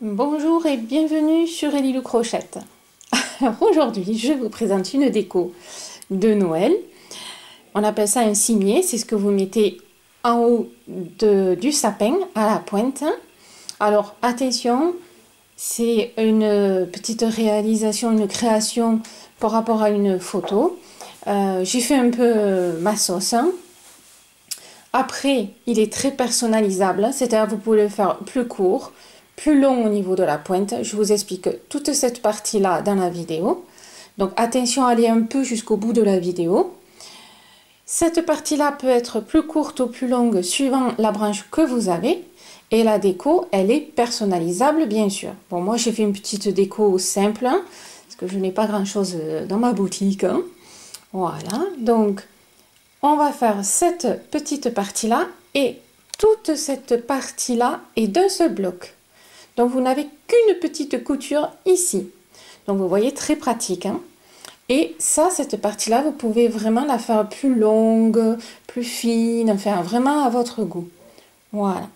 Bonjour et bienvenue sur Elilou Crochette. Alors aujourd'hui, je vous présente une déco de Noël. On appelle ça un cimier, c'est ce que vous mettez en haut du sapin à la pointe. Alors attention, c'est une petite réalisation, une création par rapport à une photo. J'ai fait un peu ma sauce. Après, il est très personnalisable, c'est-à-dire vous pouvez le faire plus court, plus long au niveau de la pointe. Je vous explique toute cette partie-là dans la vidéo. Donc attention à aller un peu jusqu'au bout de la vidéo. Cette partie-là peut être plus courte ou plus longue suivant la branche que vous avez. Et la déco, elle est personnalisable bien sûr. Bon, moi j'ai fait une petite déco simple, parce que je n'ai pas grand-chose dans ma boutique. Voilà, donc on va faire cette petite partie-là et toute cette partie-là est d'un seul bloc. Donc vous n'avez qu'une petite couture ici. Donc vous voyez, très pratique. Et ça, cette partie-là, vous pouvez vraiment la faire plus longue, plus fine, enfin vraiment à votre goût. Voilà.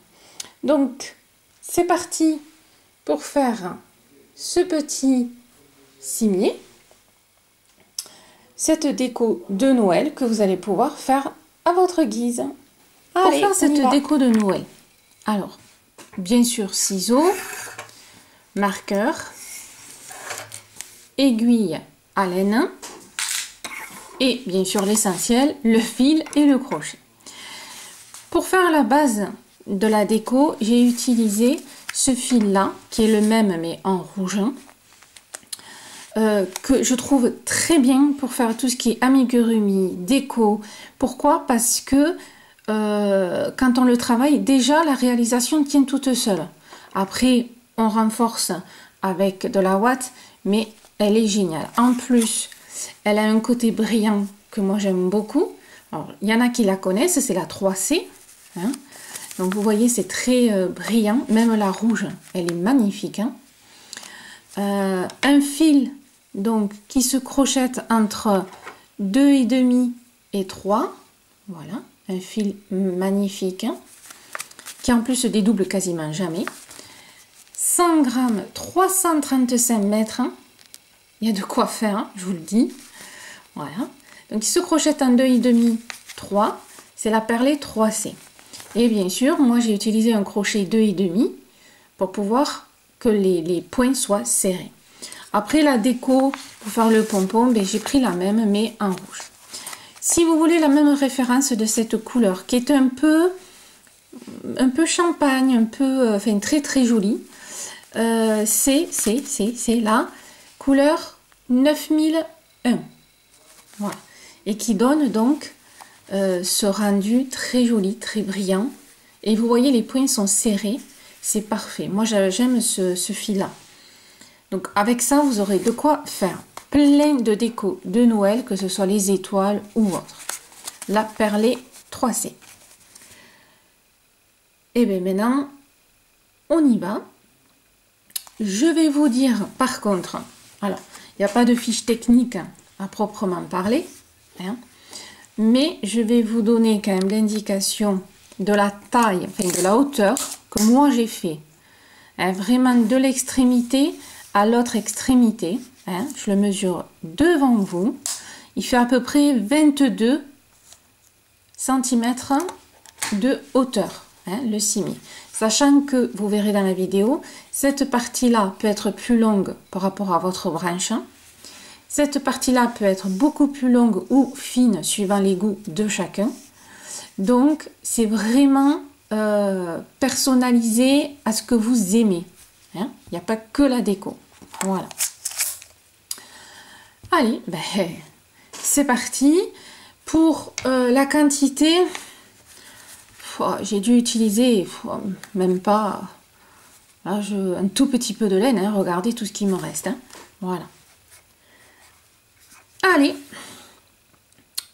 Donc c'est parti pour faire ce petit cimier. Cette déco de Noël que vous allez pouvoir faire à votre guise. Pour faire cette déco de Noël, alors, bien sûr, ciseaux, marqueur, aiguille à laine et bien sûr l'essentiel, le fil et le crochet. Pour faire la base de la déco, j'ai utilisé ce fil-là, qui est le même mais en rouge. Que je trouve très bien pour faire tout ce qui est amigurumi, déco. Pourquoi? Parce que quand on le travaille, déjà la réalisation tient toute seule. Après, on renforce avec de la ouate, mais elle est géniale. En plus, elle a un côté brillant que moi j'aime beaucoup. Alors, il y en a qui la connaissent, c'est la 3C. Donc vous voyez, c'est très brillant. Même la rouge, elle est magnifique. Un fil donc qui se crochette entre 2,5 et 3. Voilà, un fil magnifique qui en plus se dédouble quasiment jamais. 100 grammes, 335 mètres. Il y a de quoi faire, je vous le dis. Voilà, donc il se crochette en 2,5, 3. C'est la perlée 3C. Et bien sûr, moi j'ai utilisé un crochet 2,5 pour pouvoir que les points soient serrés. Après la déco, pour faire le pompon, ben, j'ai pris la même, mais en rouge. Si vous voulez la même référence de cette couleur, qui est un peu champagne, un peu, enfin très très jolie, c'est la couleur 9001. Voilà. Et qui donne donc ce rendu très joli, très brillant. Et vous voyez, les points sont serrés. C'est parfait. Moi, j'aime ce fil-là. Donc, avec ça, vous aurez de quoi faire plein de déco de Noël, que ce soit les étoiles ou autre. La perlée 3C. Et bien maintenant, on y va. Je vais vous dire, par contre, alors, il n'y a pas de fiche technique à proprement parler, mais je vais vous donner quand même l'indication de la taille, enfin de la hauteur que moi j'ai fait. Vraiment de l'extrémité à l'autre extrémité. Je le mesure devant vous. Il fait à peu près 22 cm de hauteur, le cimier. Sachant que, vous verrez dans la vidéo, cette partie-là peut être plus longue par rapport à votre branche. Cette partie-là peut être beaucoup plus longue ou fine, suivant les goûts de chacun. Donc, c'est vraiment personnalisé à ce que vous aimez. Il n'y a pas que la déco. Voilà. Allez, ben, c'est parti. Pour la quantité, j'ai dû utiliser même pas là, un tout petit peu de laine. Regardez tout ce qui me reste. Voilà. Allez,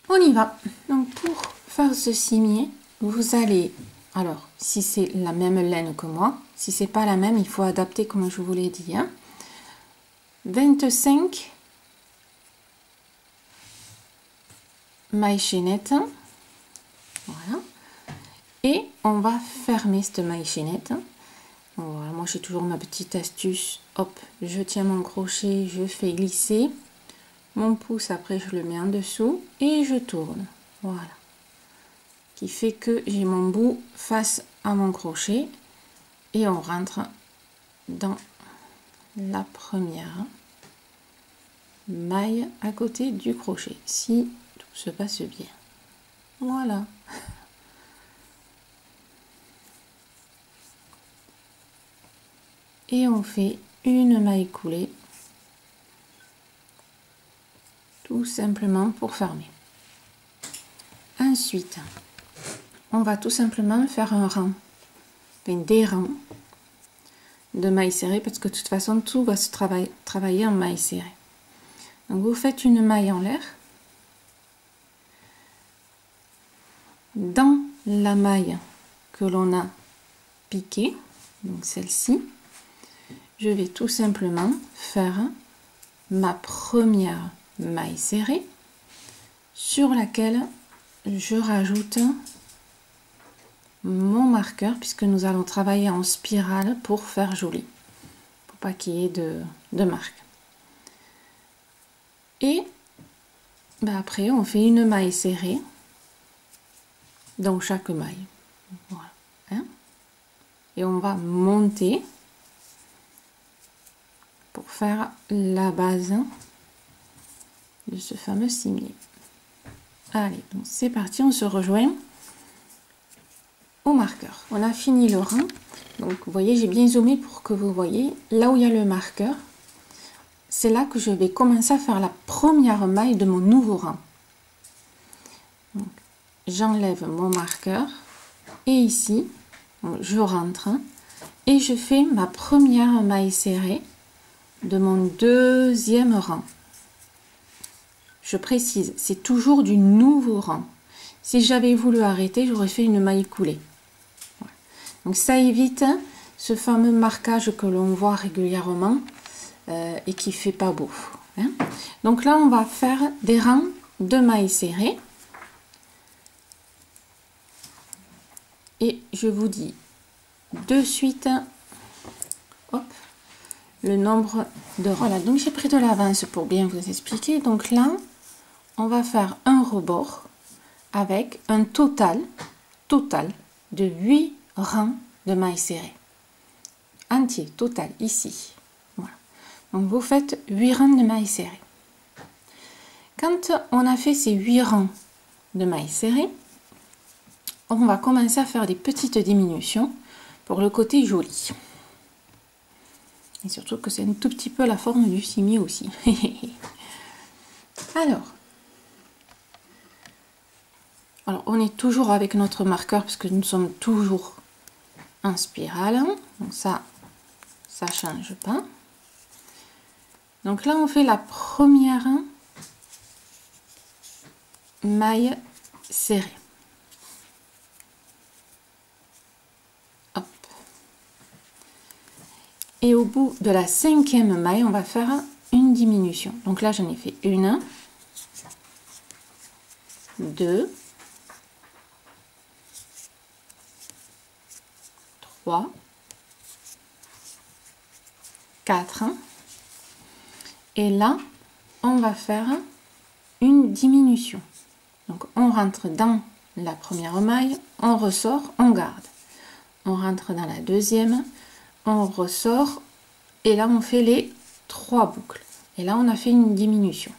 on y va. Donc pour faire ce cimier, vous allez, alors si c'est la même laine que moi, si c'est pas la même, il faut adapter comme je vous l'ai dit. 25 mailles chaînettes. Voilà. Et on va fermer cette maille chaînette. Voilà, moi j'ai toujours ma petite astuce. Hop, je tiens mon crochet, je fais glisser mon pouce, après je le mets en dessous et je tourne. Voilà. Qui fait que j'ai mon bout face à mon crochet et on rentre dans la première maille à côté du crochet, si tout se passe bien. Voilà. Et on fait une maille coulée, tout simplement pour fermer. Ensuite, on va tout simplement faire un rang, des rangs de mailles serrées, parce que de toute façon tout va se travailler en mailles serrées. Donc vous faites une maille en l'air, dans la maille que l'on a piquée, donc celle-ci, je vais tout simplement faire ma première maille serrée sur laquelle je rajoute mon marqueur, puisque nous allons travailler en spirale pour faire joli, pour pas qu'il y ait de marque. Et ben après on fait une maille serrée dans chaque maille, voilà, hein, et on va monter pour faire la base de ce fameux cimier. Allez, donc c'est parti, on se rejoint au marqueur. On a fini le rang, donc vous voyez, j'ai bien zoomé pour que vous voyez là où il y a le marqueur. C'est là que je vais commencer à faire la première maille de mon nouveau rang. J'enlève mon marqueur et ici je rentre et je fais ma première maille serrée de mon deuxième rang. Je précise, c'est toujours du nouveau rang. Si j'avais voulu arrêter, j'aurais fait une maille coulée. Voilà. Donc ça évite ce fameux marquage que l'on voit régulièrement et qui fait pas beau, hein. Donc là on va faire des rangs de mailles serrées et je vous dis de suite, hop, le nombre de rangs. Voilà, donc j'ai pris de l'avance pour bien vous expliquer. Donc là on va faire un rebord avec un total de 8 rangs de mailles serrées entier, total ici. Voilà. Donc vous faites 8 rangs de mailles serrées. Quand on a fait ces 8 rangs de mailles serrées, on va commencer à faire des petites diminutions pour le côté joli. Et surtout que c'est un tout petit peu la forme du cimier aussi. Alors, on est toujours avec notre marqueur parce que nous sommes toujours en spirale. Donc ça change pas. Donc là, on fait la première maille serrée. Hop. Et au bout de la 5e maille, on va faire une diminution. Donc là, j'en ai fait une, 2, 3, 4. Et là, on va faire une diminution. Donc, on rentre dans la première maille, on ressort, on garde. On rentre dans la deuxième, on ressort, et là, on fait les 3 boucles. Et là, on a fait une diminution.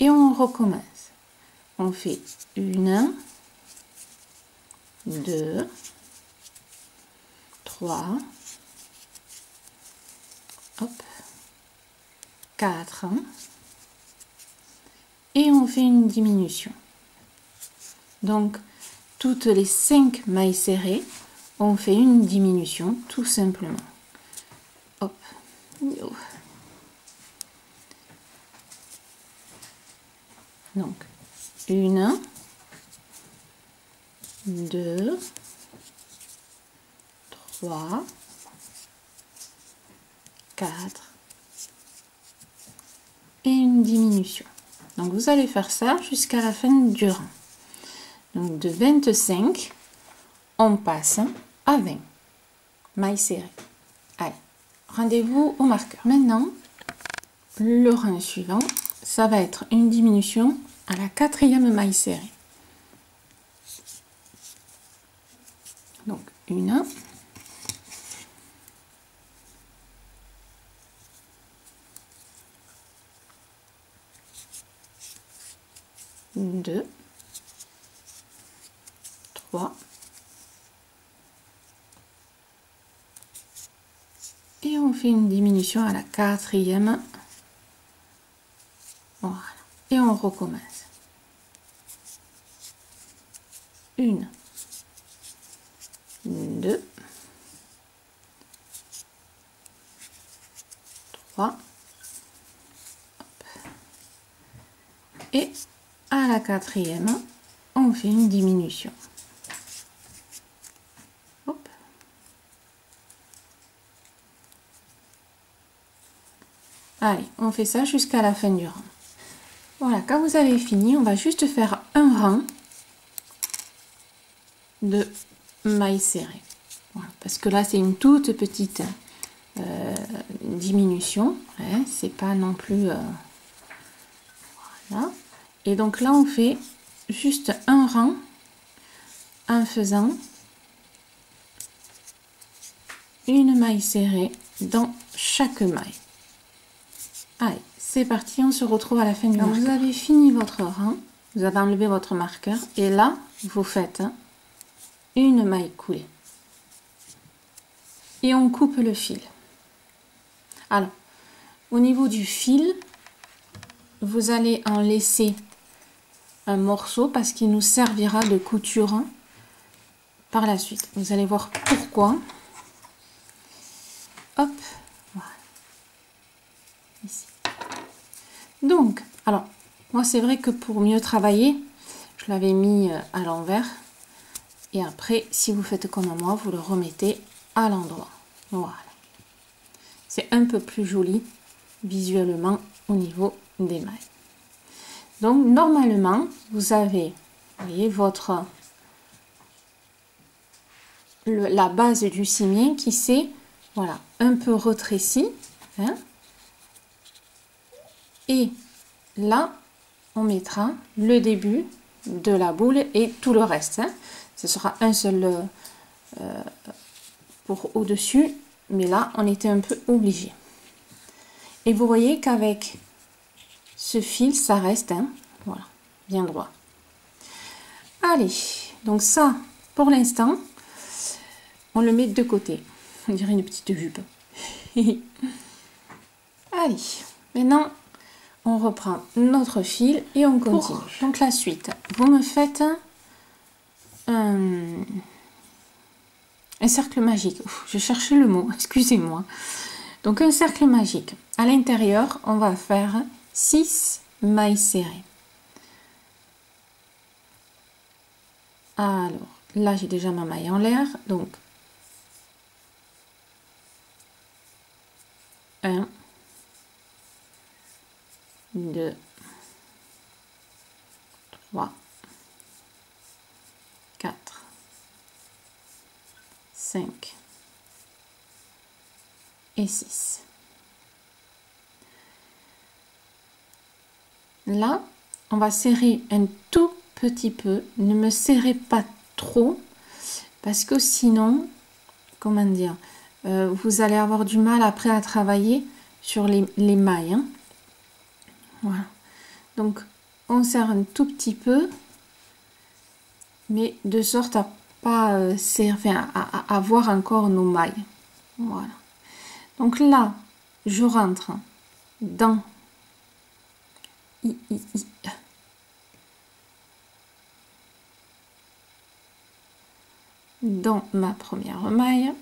Et on recommence. On fait 1, 2, 3, hop, 4, et on fait une diminution. Donc, toutes les 5 mailles serrées, on fait une diminution, tout simplement. Hop. Donc, 1, 2, 3, 4 et une diminution. Donc vous allez faire ça jusqu'à la fin du rang. Donc de 25, on passe à 20. maille serrée. Allez, rendez-vous au marqueur. Maintenant, le rang suivant, ça va être une diminution à la 4e maille serrée. Donc, une, deux, trois, et on fait une diminution à la 4e. Voilà, et on recommence. Une, deux, trois, et à la 4e, on fait une diminution. Hop. Allez, on fait ça jusqu'à la fin du rang. Voilà, quand vous avez fini, on va juste faire un rang de mailles serrées. Voilà, parce que là, c'est une toute petite diminution. Hein, c'est pas non plus... voilà. Et donc là, on fait juste un rang en faisant une maille serrée dans chaque maille. Allez, c'est parti, on se retrouve à la fin du marqueur. Vous avez fini votre rang, vous avez enlevé votre marqueur et là, vous faites une maille coulée. Et on coupe le fil. Alors, au niveau du fil, vous allez en laisser un morceau parce qu'il nous servira de couture par la suite. Vous allez voir pourquoi. Hop, voilà. Ici. Donc, alors, moi c'est vrai que pour mieux travailler, je l'avais mis à l'envers. Et après, si vous faites comme moi, vous le remettez à l'endroit. Voilà. C'est un peu plus joli visuellement au niveau des mailles. Donc, normalement, vous avez, vous voyez, votre... la base du cimier qui s'est, voilà, un peu retrécie. Hein. Et là, on mettra le début de la boule et tout le reste. Hein. Ce sera un seul pour au-dessus, mais là, on était un peu obligé. Et vous voyez qu'avec ce fil, ça reste, hein, voilà, bien droit. Allez, donc ça, pour l'instant, on le met de côté. On dirait une petite jupe. Allez, maintenant, on reprend notre fil et on continue. Donc la suite, vous me faites un cercle magique. Ouf, je cherchais le mot, excusez-moi. Donc un cercle magique. À l'intérieur, on va faire 6 mailles serrées. Alors, là, j'ai déjà ma maille en l'air. Donc, 1, 2, 3, 4, 5 et 6. Là, on va serrer un tout petit peu. Ne me serrez pas trop parce que sinon, comment dire, vous allez avoir du mal après à travailler sur les mailles. Hein. Voilà. Donc, on serre un tout petit peu, mais de sorte à pas servir à voir encore nos mailles. Voilà. Donc là, je rentre dans dans ma première maille.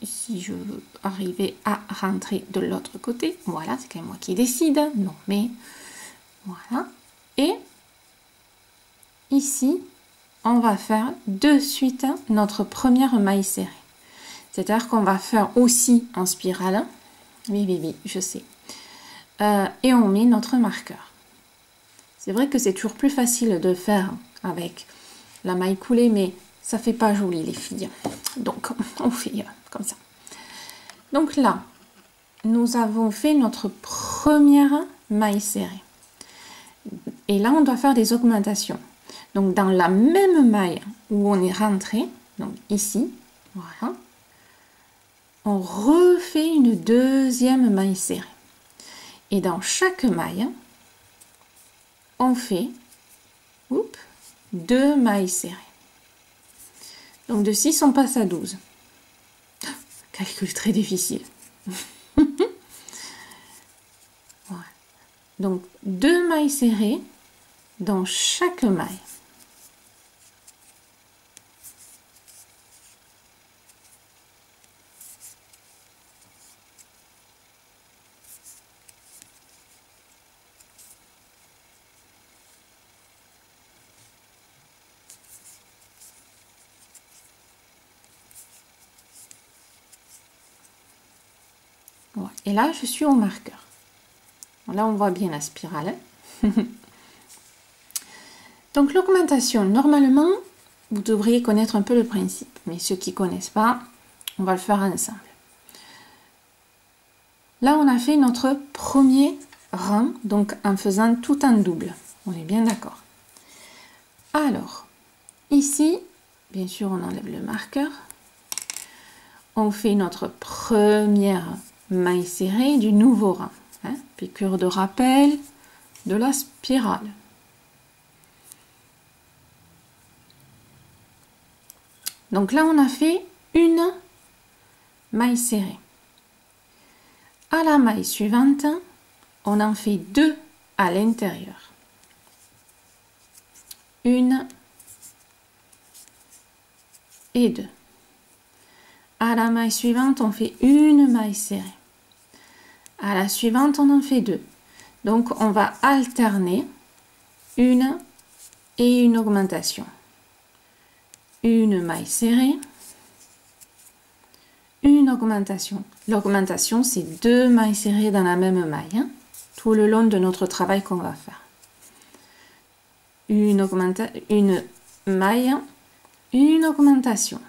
Si je veux arriver à rentrer de l'autre côté, voilà, c'est quand même moi qui décide. Non, mais voilà. Et ici, on va faire de suite notre première maille serrée. C'est-à-dire qu'on va faire aussi en spirale. Oui, oui, oui, je sais. Et on met notre marqueur. C'est vrai que c'est toujours plus facile de faire avec la maille coulée, mais ça fait pas joli les filles. Donc, on fait comme ça. Donc là, nous avons fait notre première maille serrée. Et là, on doit faire des augmentations. Donc, dans la même maille où on est rentré, donc ici, voilà, on refait une deuxième maille serrée. Et dans chaque maille, on fait 2 mailles serrées. Donc, de 6, on passe à 12. Calcul très difficile. Voilà. Donc, 2 mailles serrées dans chaque maille. Voilà. Et là, je suis au marqueur. Là, on voit bien la spirale. Donc, l'augmentation, normalement, vous devriez connaître un peu le principe. Mais ceux qui ne connaissent pas, on va le faire ensemble. Là, on a fait notre premier rang, donc en faisant tout en double. On est bien d'accord. Alors, ici, bien sûr, on enlève le marqueur. On fait notre première maille serrée du nouveau rang. Hein, piqûre de rappel de la spirale. Donc là, on a fait une maille serrée. À la maille suivante, on en fait 2 à l'intérieur. Une et 2. À la maille suivante, on fait une maille serrée. À la suivante, on en fait 2. Donc, on va alterner une et une augmentation. Une maille serrée, une augmentation. L'augmentation, c'est 2 mailles serrées dans la même maille, hein, tout le long de notre travail qu'on va faire. Une maille, une augmentation.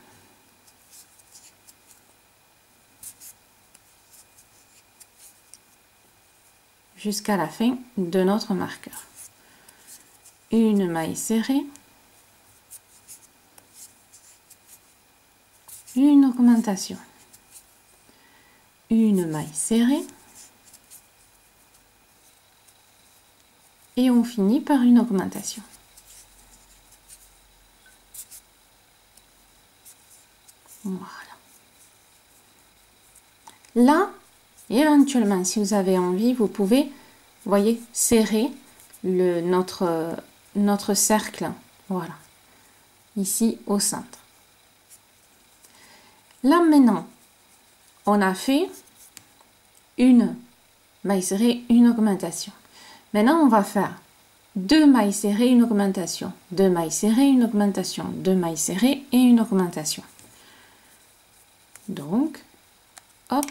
Jusqu'à la fin de notre marqueur. Une maille serrée, une augmentation, une maille serrée et on finit par une augmentation. Voilà. Là, éventuellement, si vous avez envie, vous pouvez, voyez, serrer notre cercle. Voilà. Ici au centre. Là maintenant, on a fait une maille serrée, une augmentation. Maintenant, on va faire 2 mailles serrées, une augmentation, 2 mailles serrées, une augmentation, 2 mailles serrées et une augmentation. Donc, hop,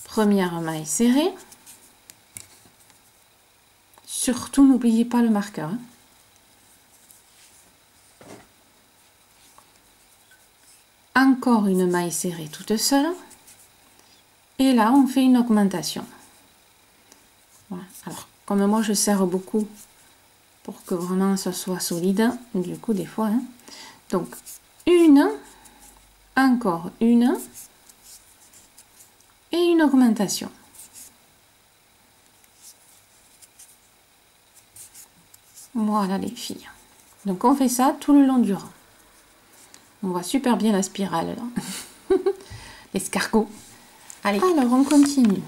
première maille serrée. Surtout, n'oubliez pas le marqueur. Hein. Encore une maille serrée toute seule. Et là, on fait une augmentation. Voilà. Alors, comme moi, je serre beaucoup pour que vraiment ça soit solide. Du coup, des fois. Hein. Donc, une, encore une et une augmentation. Voilà les filles. Donc, on fait ça tout le long du rang. On voit super bien la spirale là. L'escargot. Allez. Alors, on continue.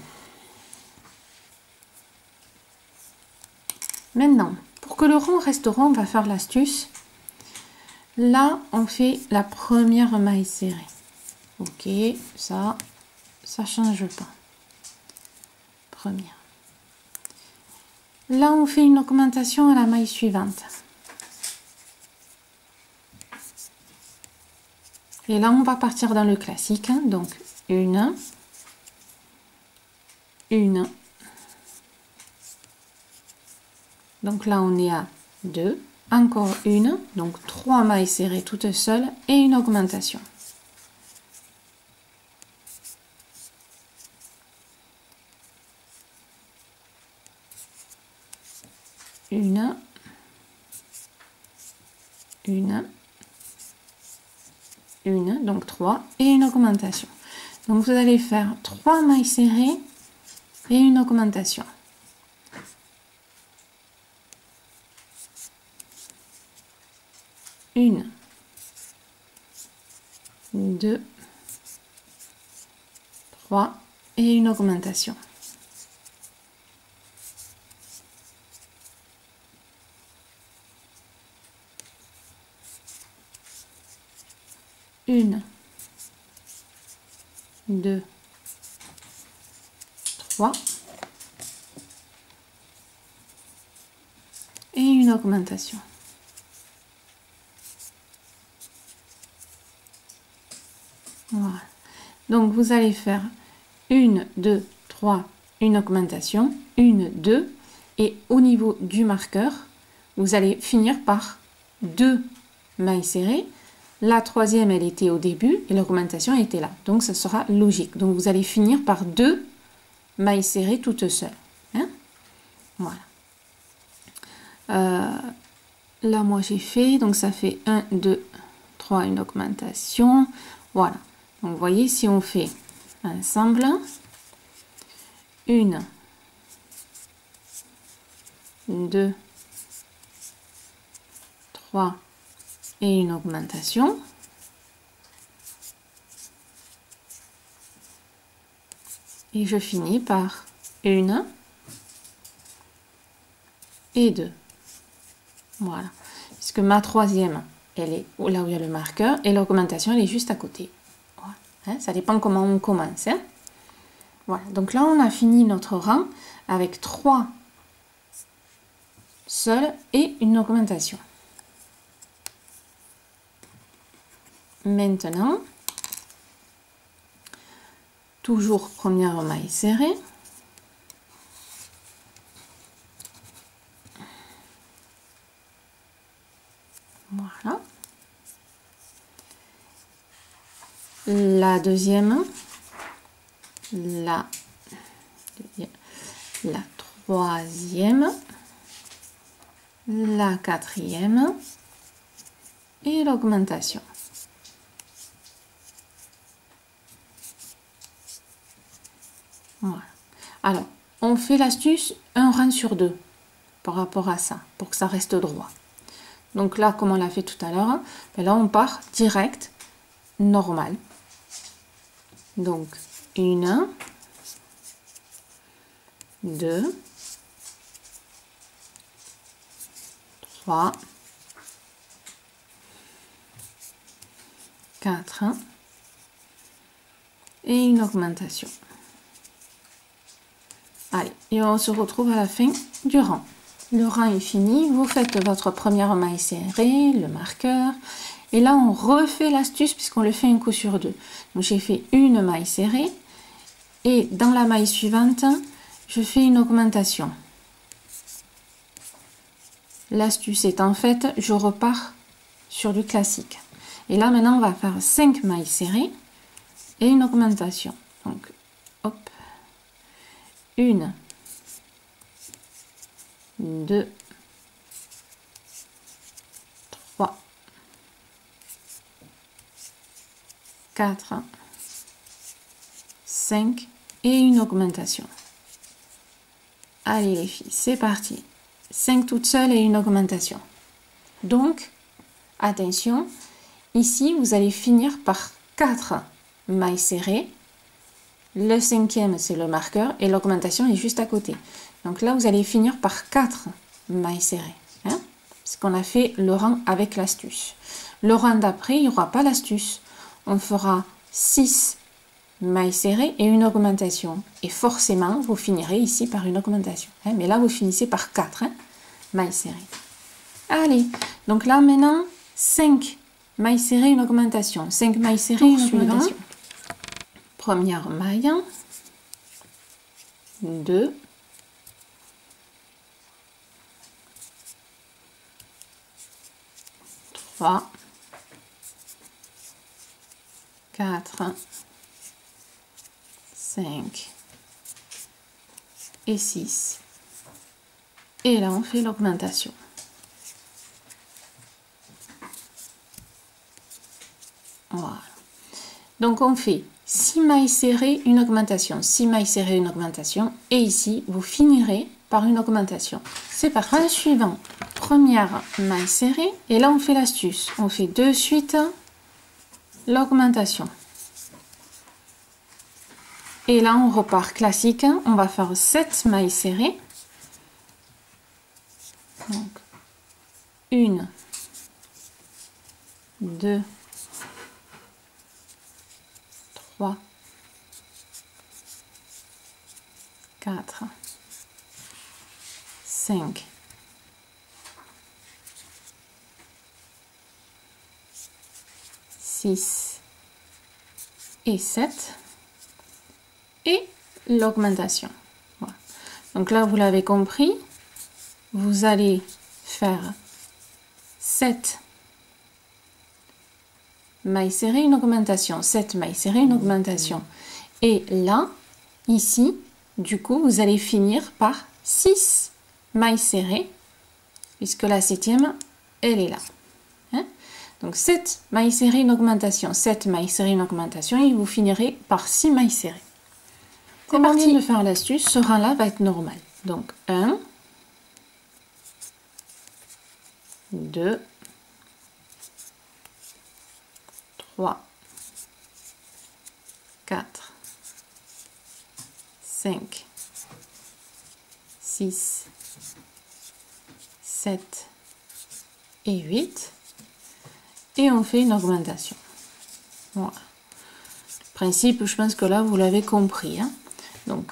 Maintenant, pour que le rond reste rond, on va faire l'astuce. Là, on fait la première maille serrée. Ok, ça change pas. Première. Là, on fait une augmentation à la maille suivante. Et là, on va partir dans le classique. Hein, donc, une. Donc là, on est à 2. Encore une. Donc, 3 mailles serrées toutes seules et une augmentation. une, donc 3 et une augmentation. Donc vous allez faire 3 mailles serrées et une augmentation. Une, 2, 3 et une augmentation. Une, 2, 3 et une augmentation. Voilà. Donc vous allez faire 1, 2, 3, une augmentation, 1, 2, et au niveau du marqueur, vous allez finir par 2 mailles serrées. La troisième, elle était au début et l'augmentation était là. Donc ça sera logique. Donc vous allez finir par 2 mailles serrées toutes seules. Hein? Voilà. Là, moi j'ai fait, donc ça fait 1, 2, 3, une augmentation. Voilà. Donc vous voyez, si on fait ensemble, 1, 2, 3 et une augmentation. Et je finis par 1 et 2. Voilà. Puisque ma troisième, elle est là où il y a le marqueur et l'augmentation, elle est juste à côté. Voilà. Hein, ça dépend comment on commence. Hein. Voilà. Donc là, on a fini notre rang avec 3 seuls et une augmentation. Maintenant, toujours première maille serrée. Voilà. La deuxième, la troisième, la quatrième et l'augmentation. Voilà. Alors, on fait l'astuce un rang sur 2 par rapport à ça, pour que ça reste droit. Donc là, comme on l'a fait tout à l'heure, ben là on part direct, normal. Donc 1, 2, 3, 4 et une augmentation. Allez, et on se retrouve à la fin du rang. Le rang est fini, vous faites votre première maille serrée, le marqueur, et là on refait l'astuce puisqu'on le fait un coup sur 2. Donc j'ai fait une maille serrée, et dans la maille suivante, je fais une augmentation. L'astuce est en fait, je repars sur du classique. Et là maintenant on va faire 5 mailles serrées et une augmentation. Donc, hop, 1, 2, 3, 4, 5 et une augmentation. Allez les filles, c'est parti. 5 toutes seules et une augmentation. Donc, attention, ici vous allez finir par 4 mailles serrées. Le cinquième, c'est le marqueur et l'augmentation est juste à côté. Donc là, vous allez finir par 4 mailles serrées. Hein, parce qu'on a fait le rang avec l'astuce. Le rang d'après, il n'y aura pas l'astuce. On fera 6 mailles serrées et une augmentation. Et forcément, vous finirez ici par une augmentation. Hein, mais là, vous finissez par 4 mailles serrées. Allez, donc là, maintenant, 5 mailles serrées, une augmentation. 5 mailles serrées, une augmentation. Première maille, 2, 3, 4, 5 et 6. Et là, on fait l'augmentation. Voilà. Donc on fait 6 mailles serrées, une augmentation, 6 mailles serrées, une augmentation, et ici vous finirez par une augmentation. C'est parti. Rang suivant, première maille serrée, et là on fait l'astuce. On fait de suite l'augmentation. Et là on repart classique, on va faire 7 mailles serrées. Donc 1, 2, 3, 4, 5, 6 et 7 et l'augmentation. Voilà. Donc là vous l'avez compris, vous allez faire 7 mailles serrées, une augmentation, 7 mailles serrées, une augmentation. Et là, ici, du coup, vous allez finir par 6 mailles serrées, puisque la 7e, elle est là. Hein? Donc 7 mailles serrées, une augmentation, 7 mailles serrées, une augmentation, et vous finirez par 6 mailles serrées. Comme on vient de faire l'astuce, ce rang-là va être normal. Donc 1, 2, 3, 4, 5, 6, 7 et 8. Et on fait une augmentation. Voilà. Le principe, je pense que là, vous l'avez compris. Hein. Donc,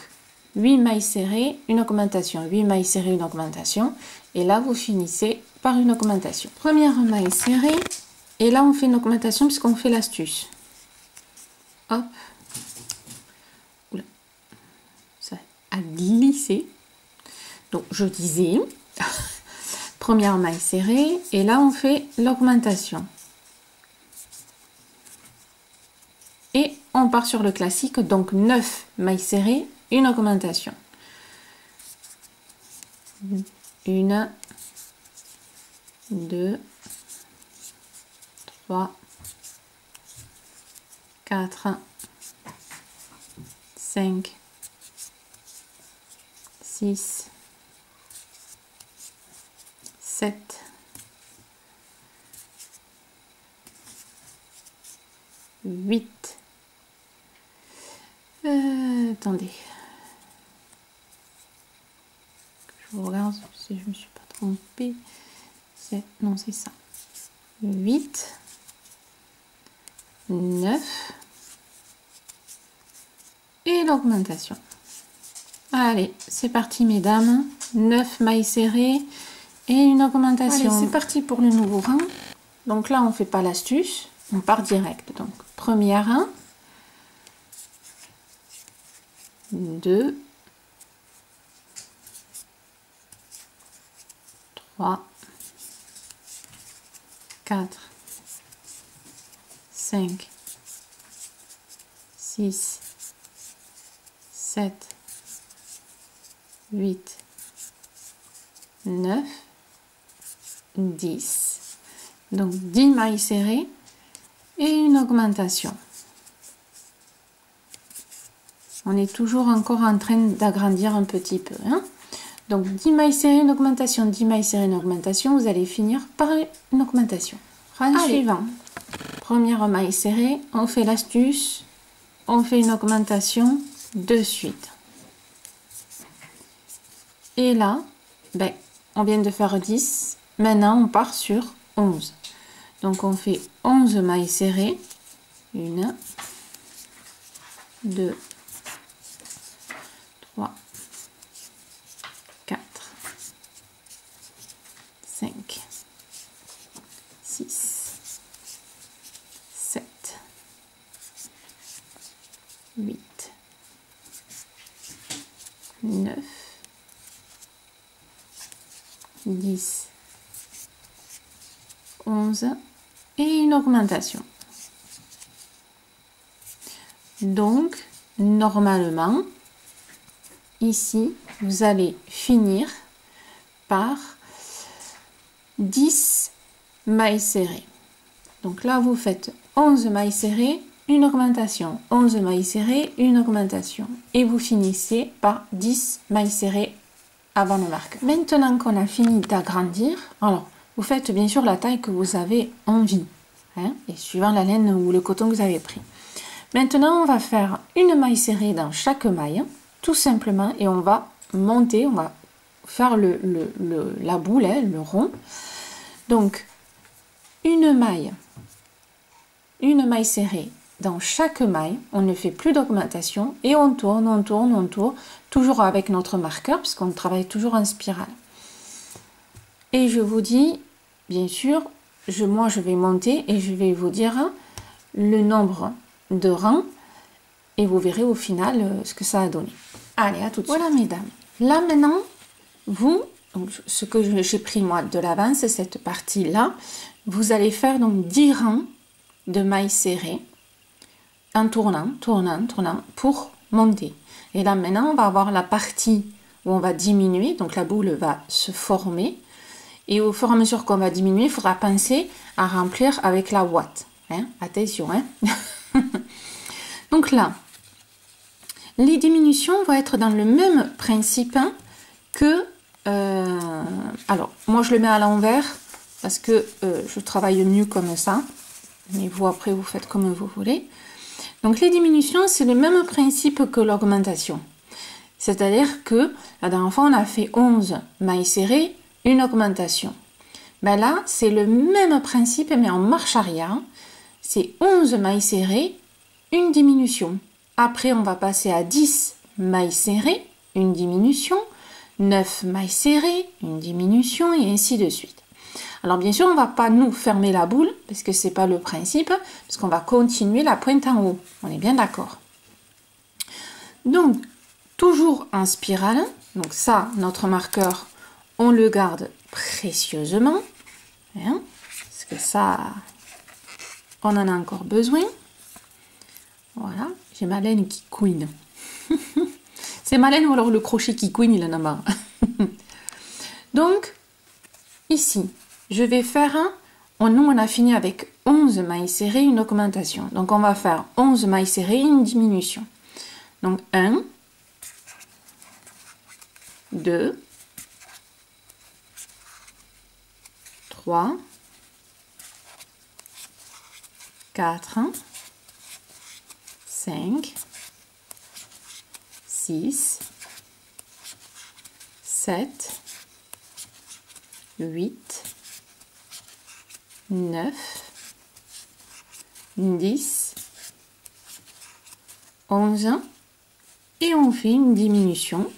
8 mailles serrées, une augmentation. 8 mailles serrées, une augmentation. Et là, vous finissez par une augmentation. Première maille serrée. Et là, on fait une augmentation puisqu'on fait l'astuce. Hop. Oula. Ça a glissé. Donc, je disais, première maille serrée. Et là, on fait l'augmentation. Et on part sur le classique. Donc, 9 mailles serrées, une augmentation. 1, 2, 3, 4, 5, 6, 7, 8. Attendez. Je regarde si je ne me suis pas trompée. Non, c'est ça. 8. 9 et l'augmentation. Allez, c'est parti mesdames. 9 mailles serrées et une augmentation. Allez, c'est parti pour le nouveau rang. Donc là, on ne fait pas l'astuce, on part direct. Donc, première 1, 2, 3, 4, 5, 6, 7, 8, 9, 10. Donc 10 mailles serrées et une augmentation. On est toujours encore en train d'agrandir un petit peu. Hein? Donc 10 mailles serrées, une augmentation, 10 mailles serrées, une augmentation. Vous allez finir par une augmentation. Rang suivant. Première maille serrée, on fait l'astuce, on fait une augmentation de suite. Et là, ben, on vient de faire 10, maintenant on part sur 11. Donc on fait 11 mailles serrées, 1, 2, 3, 4, 5, 6, 7, 8, 9, 10, 11 et une augmentation. Donc, normalement, ici, vous allez finir par 10 mailles serrées. Donc là, vous faites 11 mailles serrées, une augmentation, 11 mailles serrées, une augmentation. Et vous finissez par 10 mailles serrées avant le marqueur. Maintenant qu'on a fini d'agrandir, alors vous faites bien sûr la taille que vous avez envie, hein, et suivant la laine ou le coton que vous avez pris. Maintenant, on va faire une maille serrée dans chaque maille, tout simplement, et on va monter, on va faire la boule, hein, le rond. Donc, une maille serrée dans chaque maille, on ne fait plus d'augmentation et on tourne, on tourne, on tourne, toujours avec notre marqueur puisqu'on travaille toujours en spirale. Et je vous dis, bien sûr, moi je vais monter et je vais vous dire le nombre de rangs et vous verrez au final ce que ça a donné. Allez, à tout de suite. Voilà mesdames, là maintenant, donc, ce que j'ai pris moi de l'avance, cette partie-là, vous allez faire donc 10 rangs de mailles serrées en tournant, tournant, tournant pour monter. Et là maintenant, on va avoir la partie où on va diminuer, donc la boule va se former. Et au fur et à mesure qu'on va diminuer, il faudra penser à remplir avec la ouate. Hein? Attention, hein. Donc là, les diminutions vont être dans le même principe que... alors, moi je le mets à l'envers parce que je travaille mieux comme ça. Mais vous, après, vous faites comme vous voulez. Donc, les diminutions, c'est le même principe que l'augmentation. C'est-à-dire que la dernière fois, on a fait 11 mailles serrées, une augmentation. Ben là, c'est le même principe, mais en marche arrière. C'est 11 mailles serrées, une diminution. Après, on va passer à 10 mailles serrées, une diminution. 9 mailles serrées, une diminution, et ainsi de suite. Alors bien sûr, on ne va pas nous fermer la boule, parce que ce n'est pas le principe, parce qu'on va continuer la pointe en haut. On est bien d'accord. Donc, toujours en spirale. Donc ça, notre marqueur, on le garde précieusement. Hein, parce que ça, on en a encore besoin. Voilà, j'ai ma laine qui couine. C'est ma laine ou alors le crochet qui couine, il en a marre. Donc, ici, je vais faire nous on a fini avec 11 mailles serrées, une augmentation. Donc on va faire 11 mailles serrées, une diminution. Donc 1, 2, 3, 4, 5, 6, 7, 8, 9, 10, 11 et on fait une diminution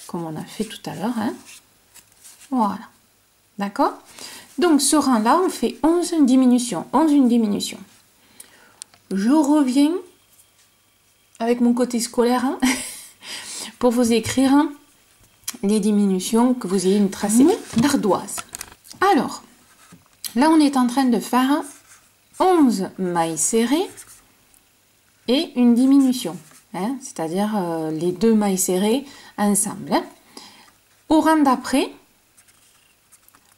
comme on a fait tout à l'heure. Hein. Voilà. D'accord? Donc ce rang-là, on fait 11 diminutions. 11 une diminution. Je reviens avec mon côté scolaire hein, pour vous écrire les diminutions, que vous ayez une tracée d'ardoise. Alors, là on est en train de faire 11 mailles serrées et une diminution, hein, c'est-à-dire les deux mailles serrées ensemble. Hein. Au rang d'après,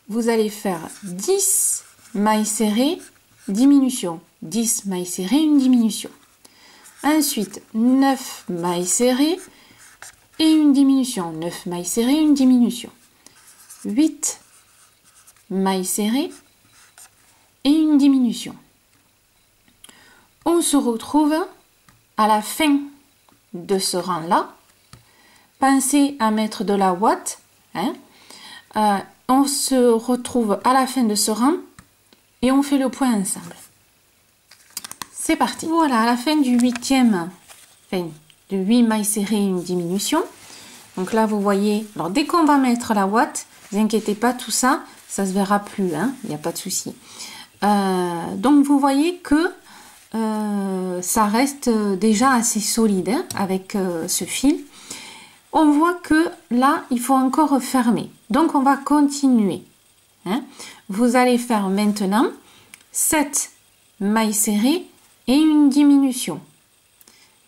vous allez faire 10 mailles serrées, diminution, 10 mailles serrées, une diminution. Ensuite, 9 mailles serrées et une diminution, 9 mailles serrées, une diminution. 8 mailles serrées et une diminution. On se retrouve à la fin de ce rang-là. Pensez à mettre de la ouate. Hein. On se retrouve à la fin de ce rang et on fait le point ensemble. C'est parti. Voilà, à la fin du 8e, enfin, de 8 mailles serrées, une diminution. Donc là, vous voyez, alors dès qu'on va mettre la ouate, ne vous inquiétez pas, tout ça, ça se verra plus, hein, il n'y a pas de souci. Donc vous voyez que ça reste déjà assez solide hein, avec ce fil. On voit que là, il faut encore fermer. Donc on va continuer. Hein. Vous allez faire maintenant 7 mailles serrées et une diminution.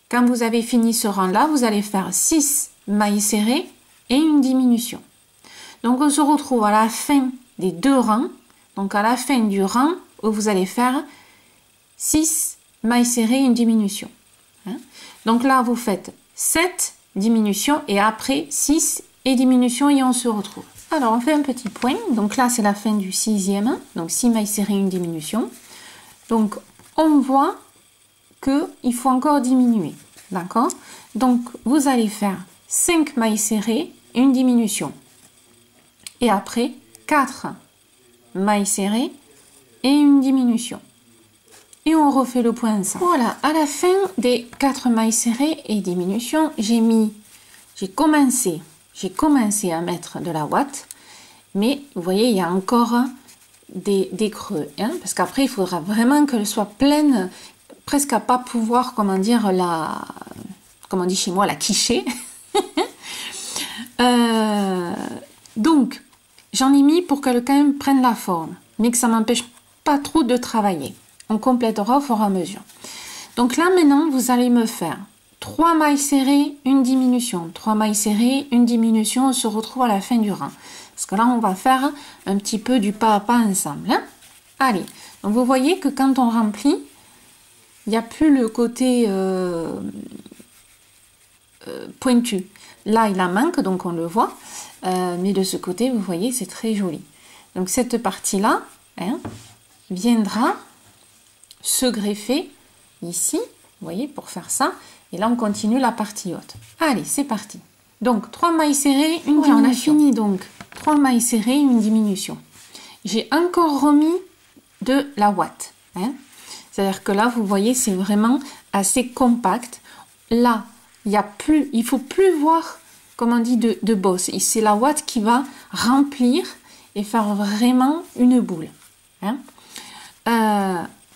Quand vous avez fini ce rang-là, vous allez faire 6 mailles serrées et une diminution. Donc on se retrouve à la fin des deux rangs. Donc à la fin du rang où vous allez faire 6 mailles serrées, une diminution. Hein? Donc là, vous faites 7 diminutions et après 6 et diminution et on se retrouve. Alors, on fait un petit point. Donc là, c'est la fin du 6e. Donc 6 mailles serrées, une diminution. Donc, on voit qu'il faut encore diminuer. D'accord? Donc, vous allez faire 5 mailles serrées, une diminution. Et après, 4 mailles serrées et une diminution. Et on refait le point ensemble. Voilà, à la fin des 4 mailles serrées et diminution, j'ai commencé à mettre de la ouate. Mais vous voyez, il y a encore des creux. Hein, parce qu'après, il faudra vraiment qu'elle soit pleine, presque à pas pouvoir, comment dire, comme on dit chez moi, la quicher. Donc, j'en ai mis pour qu'elle quand même prenne la forme, mais que ça m'empêche pas trop de travailler. On complétera au fur et à mesure. Donc là, maintenant, vous allez me faire 3 mailles serrées, une diminution. 3 mailles serrées, une diminution. On se retrouve à la fin du rang. Parce que là, on va faire un petit peu du pas à pas ensemble. Hein. Allez, donc vous voyez que quand on remplit, il n'y a plus le côté pointu. Là, il en manque, donc on le voit. Mais de ce côté, vous voyez, c'est très joli. Donc cette partie-là hein, viendra se greffer ici, vous voyez, pour faire ça. Et là, on continue la partie haute. Allez, c'est parti. Donc, 3 mailles serrées, une diminution. On a fini donc 3 mailles serrées, une diminution. J'ai encore remis de la ouate. Hein. C'est-à-dire que là, vous voyez, c'est vraiment assez compact. Là, il faut plus voir, comme on dit, de bosse. Et c'est la ouate qui va remplir et faire vraiment une boule. Hein.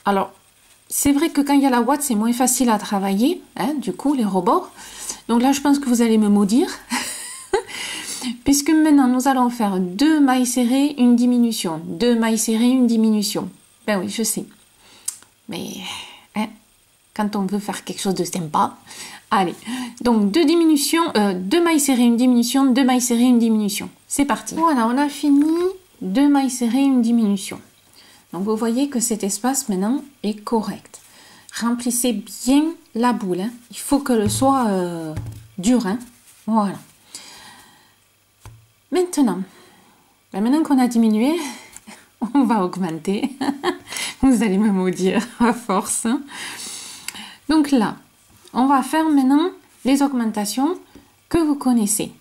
Alors, c'est vrai que quand il y a la ouate, c'est moins facile à travailler, hein, du coup, les rebords. Donc là, je pense que vous allez me maudire. Puisque maintenant, nous allons faire 2 mailles serrées, une diminution. 2 mailles serrées, une diminution. Ben oui, je sais. Mais, hein, quand on veut faire quelque chose de sympa. Allez, donc 2 mailles serrées, une diminution, 2 mailles serrées, une diminution. C'est parti. Voilà, on a fini 2 mailles serrées, une diminution. Donc, vous voyez que cet espace, maintenant, est correct. Remplissez bien la boule. Hein. Il faut qu'elle soit dure. Hein. Voilà. Maintenant qu'on a diminué, on va augmenter. Vous allez me maudire à force. Hein. Donc là, on va faire maintenant les augmentations que vous connaissez.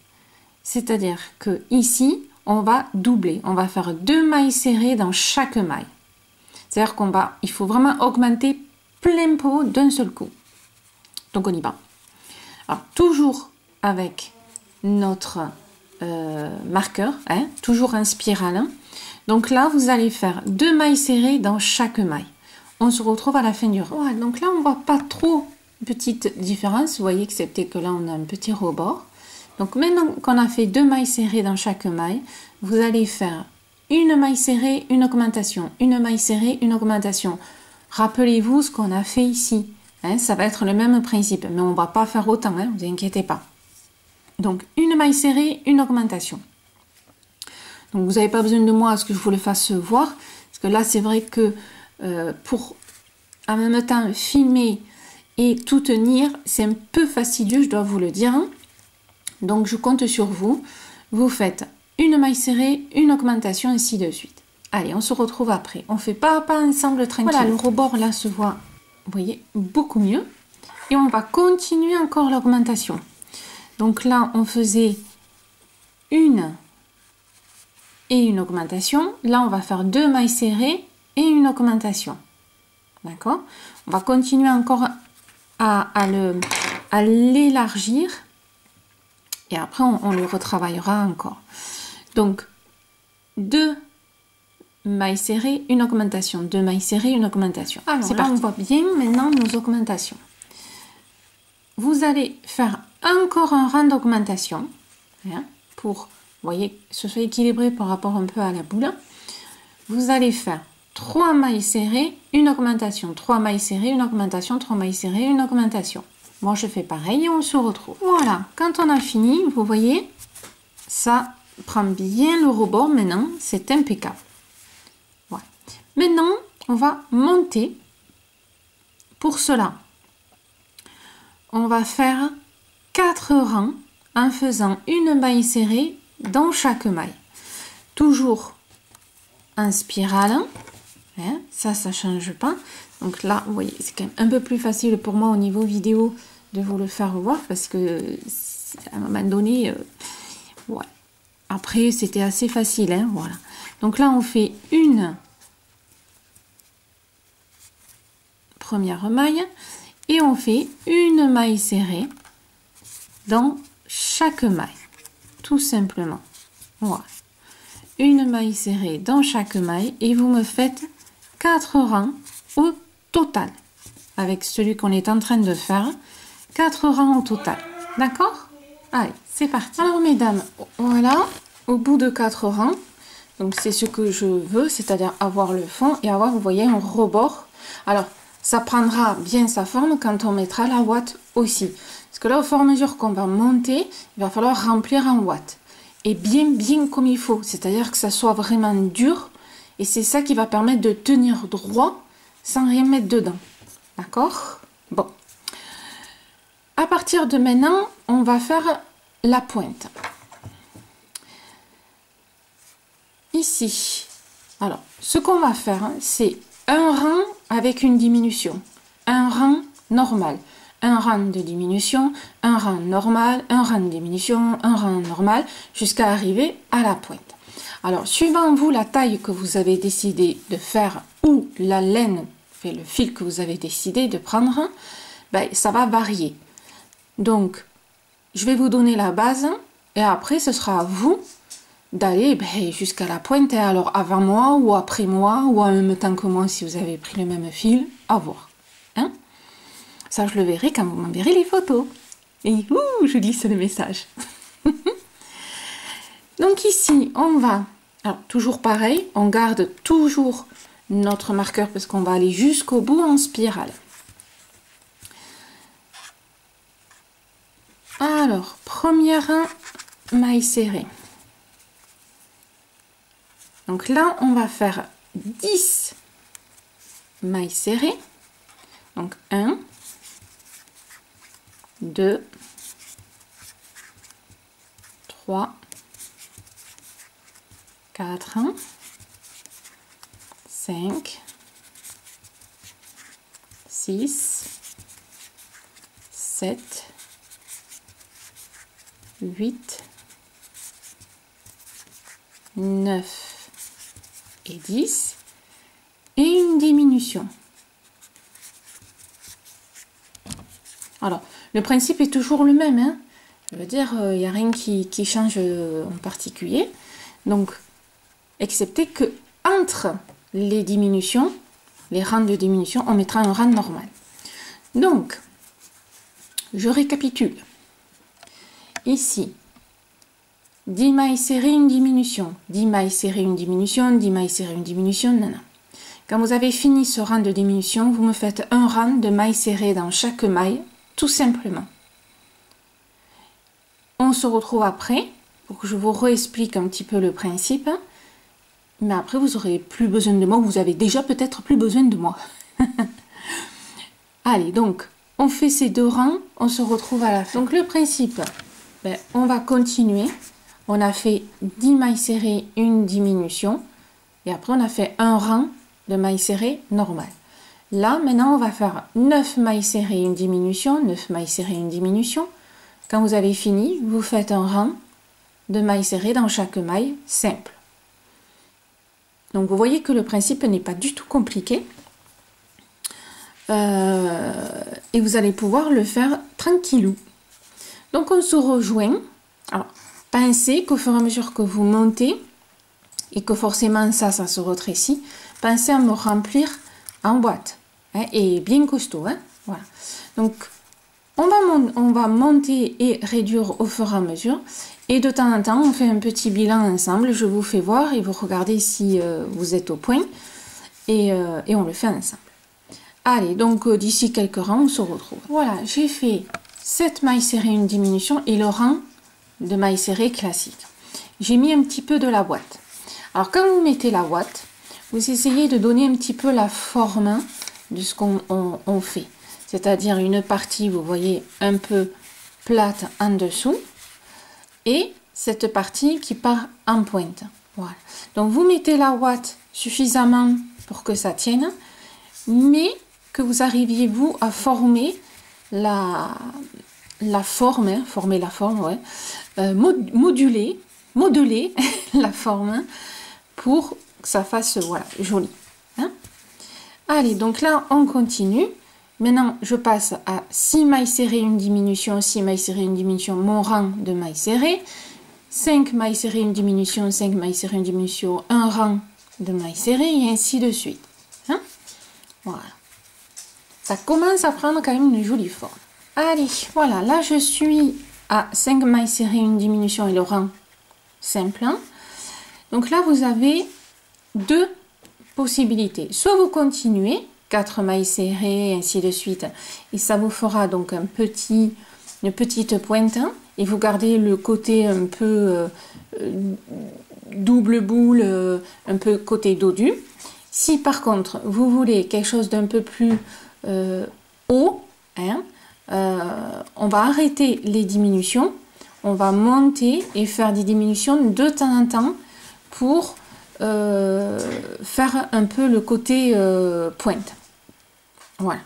C'est-à-dire que ici, on va doubler. On va faire 2 mailles serrées dans chaque maille. C'est-à-dire il faut vraiment augmenter plein pot d'un seul coup. Donc on y va. Alors toujours avec notre marqueur, hein, toujours en spirale. Hein. Donc là, vous allez faire 2 mailles serrées dans chaque maille. On se retrouve à la fin du rang. Voilà, donc là, on ne voit pas trop petite différence. Vous voyez, excepté que là, on a un petit rebord. Donc maintenant qu'on a fait 2 mailles serrées dans chaque maille, vous allez faire une maille serrée, une augmentation, une maille serrée, une augmentation. Rappelez-vous ce qu'on a fait ici. Hein, ça va être le même principe, mais on ne va pas faire autant, hein, vous inquiétez pas. Donc, une maille serrée, une augmentation. Donc, vous n'avez pas besoin de moi à ce que je vous le fasse voir, parce que là, c'est vrai que pour en même temps filmer et tout tenir, c'est un peu fastidieux, je dois vous le dire. Donc, je compte sur vous. Vous faites une maille serrée, une augmentation, ainsi de suite. Allez, on se retrouve après. On fait pas à pas ensemble tranquille. Voilà, le rebord là se voit, vous voyez, beaucoup mieux. Et on va continuer encore l'augmentation. Donc là, on faisait une et une augmentation. Là, on va faire 2 mailles serrées et une augmentation. D'accord? On va continuer encore à l'élargir. Et après, on le retravaillera encore. Donc, 2 mailles serrées, une augmentation. 2 mailles serrées, une augmentation. Alors là, on voit bien maintenant nos augmentations. Vous allez faire encore un rang d'augmentation. Hein, pour, vous voyez, que ce soit équilibré par rapport un peu à la boule. Vous allez faire 3 mailles serrées, une augmentation. 3 mailles serrées, une augmentation. 3 mailles serrées, une augmentation. Moi, je fais pareil et on se retrouve. Voilà, quand on a fini, vous voyez, ça prend bien le rebord maintenant, c'est impeccable. Voilà. Maintenant, on va monter pour cela, on va faire 4 rangs en faisant une maille serrée dans chaque maille. Toujours en spirale, hein, ça change pas. Donc là, vous voyez, c'est quand même un peu plus facile pour moi au niveau vidéo de vous le faire voir parce que à un moment donné, ouais. Après c'était assez facile, hein, voilà. Donc là, on fait une première maille et on fait une maille serrée dans chaque maille, tout simplement. Voilà, une maille serrée dans chaque maille et vous me faites 4 rangs au total avec celui qu'on est en train de faire, 4 rangs au total, d'accord? Allez, c'est parti. Alors mesdames, voilà, au bout de 4 rangs, donc c'est ce que je veux, c'est-à-dire avoir le fond et avoir, vous voyez, un rebord. Alors ça prendra bien sa forme quand on mettra la ouate aussi, parce que là au fur et à mesure qu'on va monter, il va falloir remplir en ouate et bien comme il faut, c'est-à-dire que ça soit vraiment dur et c'est ça qui va permettre de tenir droit sans rien mettre dedans, d'accord? Bon, à partir de maintenant on va faire la pointe ici. Alors ce qu'on va faire, c'est un rang avec une diminution, un rang normal, un rang de diminution, un rang normal, un rang de diminution, un rang normal, jusqu'à arriver à la pointe. Alors, suivant vous la taille que vous avez décidé de faire ou la laine, fait le fil que vous avez décidé de prendre, ben, ça va varier. Donc, je vais vous donner la base et après, ce sera à vous d'aller jusqu'à la pointe, alors avant moi ou après moi ou en même temps que moi si vous avez pris le même fil, à voir. Hein? Ça, je le verrai quand vous m'enverrez les photos. Et je glisse le message. Donc ici, on va, alors toujours pareil, on garde toujours notre marqueur parce qu'on va aller jusqu'au bout en spirale. Alors, première maille serrée. Donc là, on va faire 10 mailles serrées. Donc 1, 2, 3, 4, 5, 6, 7, 8, 9 et 10 et une diminution. Alors, le principe est toujours le même, hein. Je veux dire, il n'y a rien qui change en particulier. Donc, excepté que entre les diminutions, les rangs de diminution, on mettra un rang normal. Donc, je récapitule. Ici, 10 mailles serrées, une diminution, 10 mailles serrées, une diminution, 10 mailles serrées, une diminution, non. Quand vous avez fini ce rang de diminution, vous me faites un rang de mailles serrées dans chaque maille, tout simplement. On se retrouve après, pour que je vous réexplique un petit peu le principe. Mais après, vous n'aurez plus besoin de moi, vous avez déjà peut-être plus besoin de moi. Allez, donc, on fait ces 2 rangs, on se retrouve à la fin. Donc, le principe, on va continuer. On a fait 10 mailles serrées, une diminution. Et après, on a fait un rang de mailles serrées normales. Là, maintenant, on va faire 9 mailles serrées, une diminution, 9 mailles serrées, une diminution. Quand vous avez fini, vous faites un rang de mailles serrées dans chaque maille, simple. Donc, vous voyez que le principe n'est pas du tout compliqué. Et vous allez pouvoir le faire tranquillou. Donc, on se rejoint. Alors, pensez qu'au fur et à mesure que vous montez, et que forcément ça se rétrécit, pensez à me remplir en boîte. Hein, et bien costaud. Hein, voilà. Donc, on va monter et réduire au fur et à mesure. Et de temps en temps, on fait un petit bilan ensemble. Je vous fais voir et vous regardez si vous êtes au point. Et on le fait ensemble. Allez, donc d'ici quelques rangs, on se retrouve. Voilà, j'ai fait 7 mailles serrées, une diminution et le rang de mailles serrées classique. J'ai mis un petit peu de la boîte. Alors, quand vous mettez la boîte, vous essayez de donner un petit peu la forme de ce qu'on fait. C'est-à-dire une partie, vous voyez, un peu plate en dessous et cette partie qui part en pointe. Voilà. Donc vous mettez la ouate suffisamment pour que ça tienne, mais que vous arriviez vous à former la forme, hein, former la forme, ouais, modeler la forme hein, pour que ça fasse voilà, joli. Hein. Allez, donc là on continue. Maintenant je passe à 6 mailles serrées, une diminution, 6 mailles serrées, une diminution, mon rang de mailles serrées, 5 mailles serrées, une diminution, 5 mailles serrées, une diminution, un rang de mailles serrées et ainsi de suite. Hein. Voilà. Ça commence à prendre quand même une jolie forme. Allez, voilà, là je suis à 5 mailles serrées, une diminution et le rang simple. Hein. Donc là vous avez deux possibilités. Soit vous continuez, 4 mailles serrées, ainsi de suite, et ça vous fera donc une petite pointe, hein, et vous gardez le côté un peu double boule, un peu côté dodu. Si par contre vous voulez quelque chose d'un peu plus haut, hein, on va arrêter les diminutions, on va monter et faire des diminutions de temps en temps pour faire un peu le côté pointe. Voilà.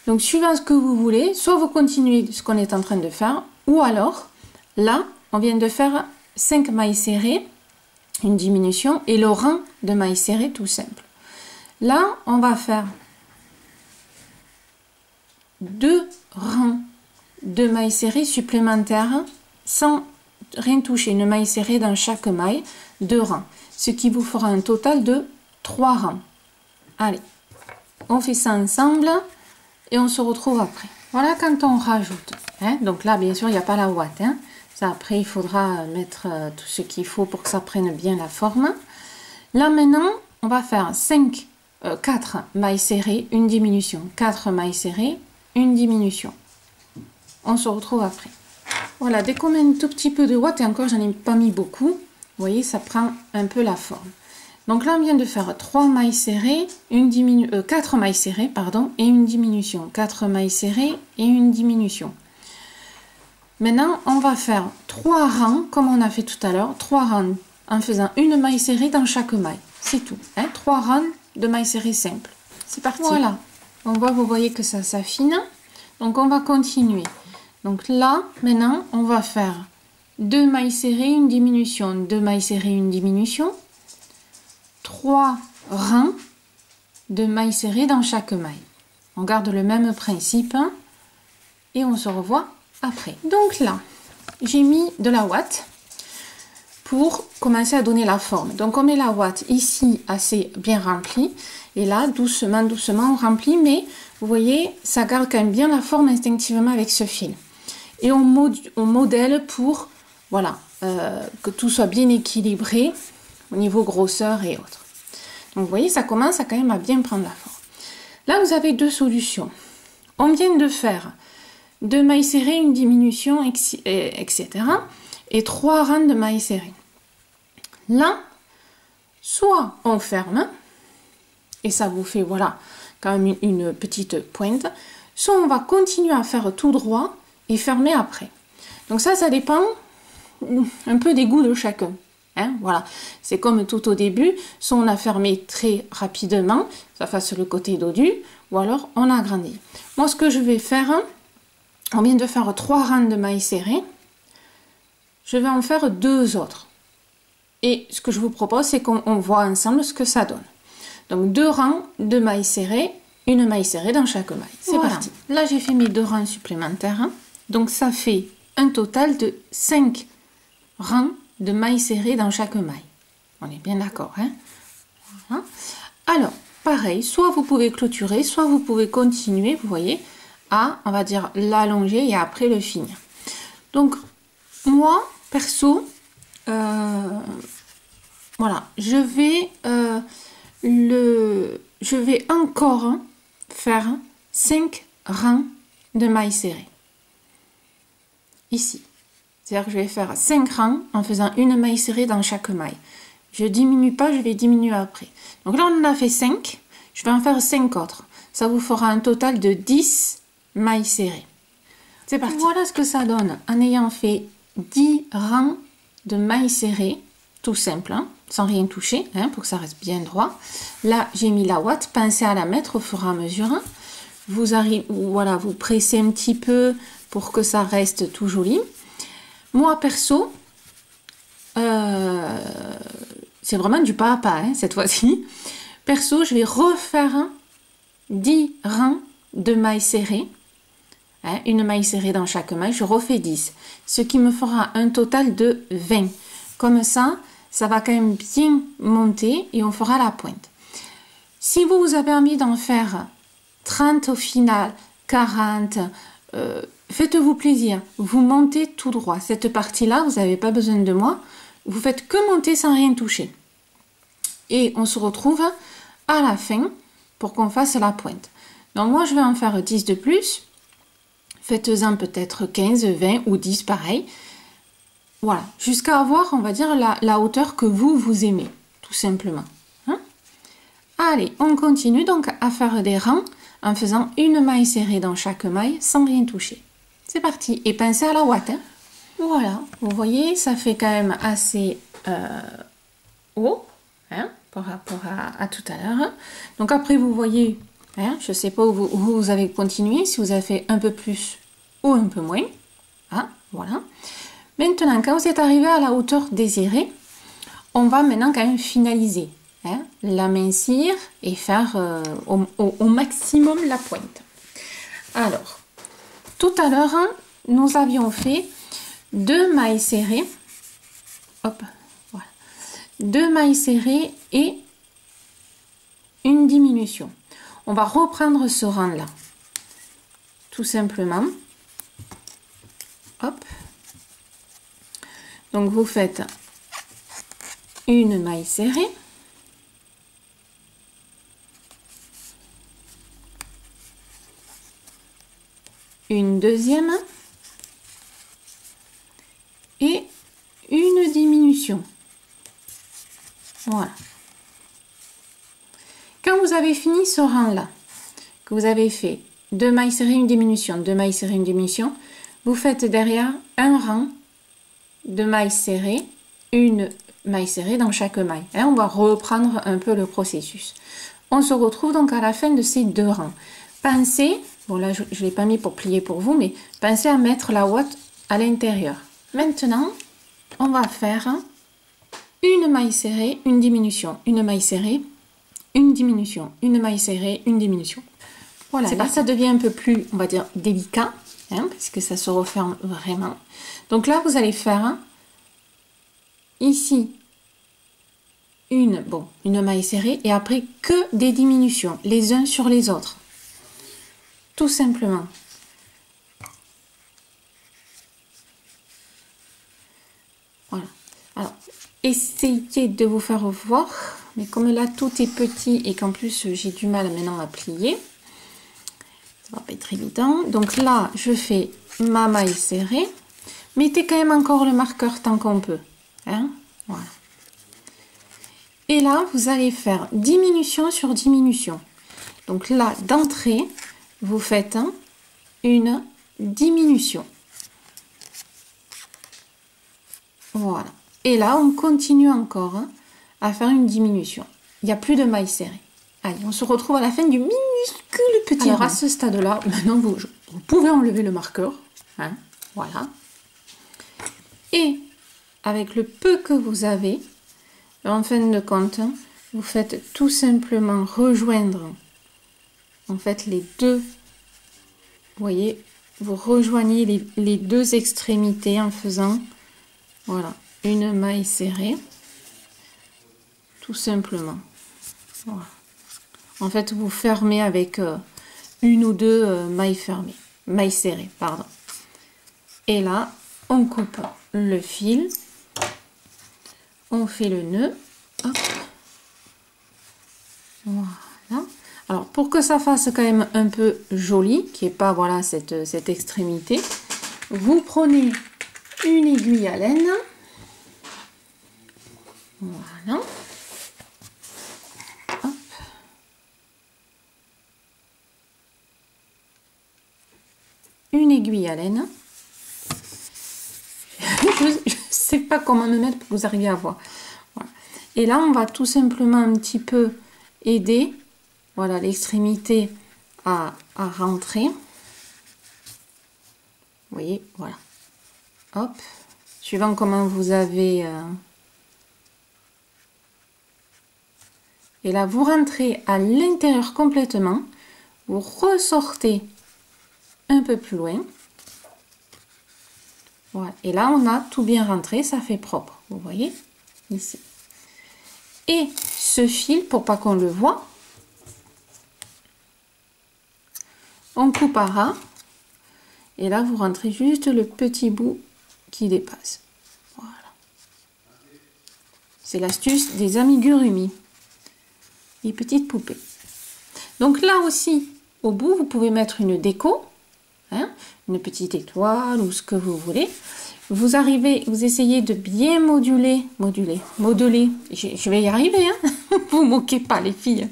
Donc suivant ce que vous voulez, soit vous continuez ce qu'on est en train de faire, ou alors là on vient de faire 5 mailles serrées, une diminution et le rang de mailles serrées tout simple. Là on va faire 2 rangs de mailles serrées supplémentaires sans rien toucher, une maille serrée dans chaque maille, 2 rangs, ce qui vous fera un total de 3 rangs. Allez, on fait ça ensemble et on se retrouve après. Voilà quand on rajoute. Hein, donc là, bien sûr, il n'y a pas la ouate. Hein. Ça, après, il faudra mettre tout ce qu'il faut pour que ça prenne bien la forme. Là, maintenant, on va faire 4 mailles serrées, une diminution. 4 mailles serrées, une diminution. On se retrouve après. Voilà, dès qu'on met un tout petit peu de ouate, et encore, j'en ai pas mis beaucoup. Vous voyez, ça prend un peu la forme. Donc là, on vient de faire 3 mailles serrées, 4 mailles serrées, pardon, et une diminution. 4 mailles serrées et une diminution. Maintenant, on va faire 3 rangs, comme on a fait tout à l'heure, 3 rangs en faisant une maille serrée dans chaque maille. C'est tout. Hein, 3 rangs de mailles serrées simples. C'est parti. Voilà. On voit, vous voyez que ça s'affine. Donc, on va continuer. Donc là, maintenant, on va faire 2 mailles serrées, une diminution, 2 mailles serrées, une diminution. 3 rangs de mailles serrées dans chaque maille. On garde le même principe hein, et on se revoit après. Donc là, j'ai mis de la ouate pour commencer à donner la forme. Donc on met la ouate ici assez bien remplie et là doucement, doucement on remplit, mais vous voyez, ça garde quand même bien la forme instinctivement avec ce fil. Et on modèle pour voilà, que tout soit bien équilibré au niveau grosseur et autres. Donc vous voyez, ça commence à quand même à bien prendre la forme. Là, vous avez deux solutions. On vient de faire 2 mailles serrées, une diminution, etc. Et 3 rangs de mailles serrées. Là, soit on ferme, et ça vous fait, voilà, quand même une petite pointe, soit on va continuer à faire tout droit et fermer après. Donc ça dépend un peu des goûts de chacun. Hein, voilà, c'est comme tout au début, soit on a fermé très rapidement, ça fasse le côté dodu, ou alors on a agrandi. Moi, ce que je vais faire, on vient de faire 3 rangs de mailles serrées, je vais en faire 2 autres. Et ce que je vous propose, c'est qu'on voit ensemble ce que ça donne. Donc 2 rangs de mailles serrées, une maille serrée dans chaque maille. C'est voilà. Parti. Là, j'ai fait mes 2 rangs supplémentaires, hein, donc ça fait un total de 5 rangs de mailles serrées dans chaque maille. On est bien d'accord, hein? Voilà. Alors, pareil, soit vous pouvez clôturer, soit vous pouvez continuer, vous voyez, à, on va dire, l'allonger et après le finir. Donc, moi, perso, voilà, je vais encore faire 5 rangs de mailles serrées. Ici. C'est-à-dire que je vais faire 5 rangs en faisant une maille serrée dans chaque maille. Je diminue pas, je vais diminuer après. Donc là, on en a fait 5. Je vais en faire 5 autres. Ça vous fera un total de 10 mailles serrées. C'est parti. Voilà ce que ça donne en ayant fait 10 rangs de mailles serrées, tout simple, hein, sans rien toucher, hein, pour que ça reste bien droit. Là, j'ai mis la ouate, pensez à la mettre au fur et à mesure. Vous arrivez, voilà, vous pressez un petit peu pour que ça reste tout joli. Moi, perso, c'est vraiment du pas à pas, hein, cette fois-ci. Perso, je vais refaire 10 rangs de mailles serrées. Hein, une maille serrée dans chaque maille, je refais 10. Ce qui me fera un total de 20. Comme ça, ça va quand même bien monter et on fera la pointe. Si vous avez envie d'en faire 30 au final, 40, faites-vous plaisir. Vous montez tout droit. Cette partie-là, vous n'avez pas besoin de moi. Vous faites que monter sans rien toucher. Et on se retrouve à la fin pour qu'on fasse la pointe. Donc moi, je vais en faire 10 de plus. Faites-en peut-être 15, 20 ou 10 pareil. Voilà, jusqu'à avoir, on va dire, la hauteur que vous aimez, tout simplement. Hein? Allez, on continue donc à faire des rangs en faisant une maille serrée dans chaque maille sans rien toucher. C'est parti. Et pensez à la ouate. Hein? Voilà, vous voyez, ça fait quand même assez haut, hein, par rapport à tout à l'heure. Hein. Donc après, vous voyez, hein, je ne sais pas où vous avez continué, si vous avez fait un peu plus ou un peu moins. Hein, voilà. Maintenant, quand vous êtes arrivé à la hauteur désirée, on va maintenant quand même finaliser. Hein, l'amincir et faire au maximum la pointe. Alors, tout à l'heure, hein, nous avions fait 2 mailles serrées. Hop, voilà. 2 mailles serrées et une diminution. On va reprendre ce rang-là. Tout simplement. Hop. Donc, vous faites une maille serrée. Une deuxième. Et une diminution. Voilà. Quand vous avez fini ce rang-là, que vous avez fait 2 mailles serrées, une diminution, 2 mailles serrées, une diminution, vous faites derrière un rang de mailles serrées, une maille serrée dans chaque maille. Et on va reprendre un peu le processus. On se retrouve donc à la fin de ces 2 rangs. Pensez, bon là je ne l'ai pas mis pour plier pour vous, mais pensez à mettre la ouate à l'intérieur. Maintenant, on va faire une maille serrée, une diminution, une maille serrée, une diminution, une maille serrée, une diminution. Voilà, là ça devient un peu plus, on va dire, délicat, hein, parce que ça se referme vraiment. Donc là, vous allez faire ici une maille serrée et après que des diminutions, les uns sur les autres. Tout simplement. Voilà. Alors, essayez de vous faire voir, mais comme là tout est petit et qu'en plus j'ai du mal maintenant à plier, ça va pas être évident. Donc là, je fais ma maille serrée. Mettez quand même encore le marqueur tant qu'on peut. Hein, voilà. Et là, vous allez faire diminution sur diminution. Donc là, d'entrée, vous faites une diminution. Voilà. Et là, on continue encore à faire une diminution. Il n'y a plus de mailles serrées. Allez, on se retrouve à la fin du minuscule petit rang. Alors, à ce stade-là, maintenant, vous pouvez enlever le marqueur. Hein, voilà. Et avec le peu que vous avez, en fin de compte, vous faites tout simplement rejoindre en fait les deux. Vous voyez, vous rejoignez les deux extrémités en faisant voilà, une maille serrée. Tout simplement. Voilà. En fait, vous fermez avec une ou deux mailles serrées, pardon. Et là, on coupe le fil, on fait le nœud, hop. Voilà. Alors, pour que ça fasse quand même un peu joli, qu'il n'y ait pas voilà, cette extrémité, vous prenez une aiguille à laine, voilà. Hop. une aiguille à laine. Je ne sais pas comment me mettre pour que vous arriviez à voir. Voilà. Et là, on va tout simplement un petit peu aider, voilà, l'extrémité à rentrer. Vous voyez, voilà. Hop. Suivant comment vous avez... Et là, vous rentrez à l'intérieur complètement. Vous ressortez un peu plus loin. Voilà. Et là, on a tout bien rentré. Ça fait propre. Vous voyez ici. Et ce fil, pour pas qu'on le voit, on coupe à ras. Et là, vous rentrez juste le petit bout qui dépasse. Voilà. C'est l'astuce des amigurumi. Les petites poupées. Donc là aussi, au bout, vous pouvez mettre une déco, hein, une petite étoile ou ce que vous voulez. Vous arrivez, vous essayez de bien modeler. Je vais y arriver, hein. Vous moquez pas les filles.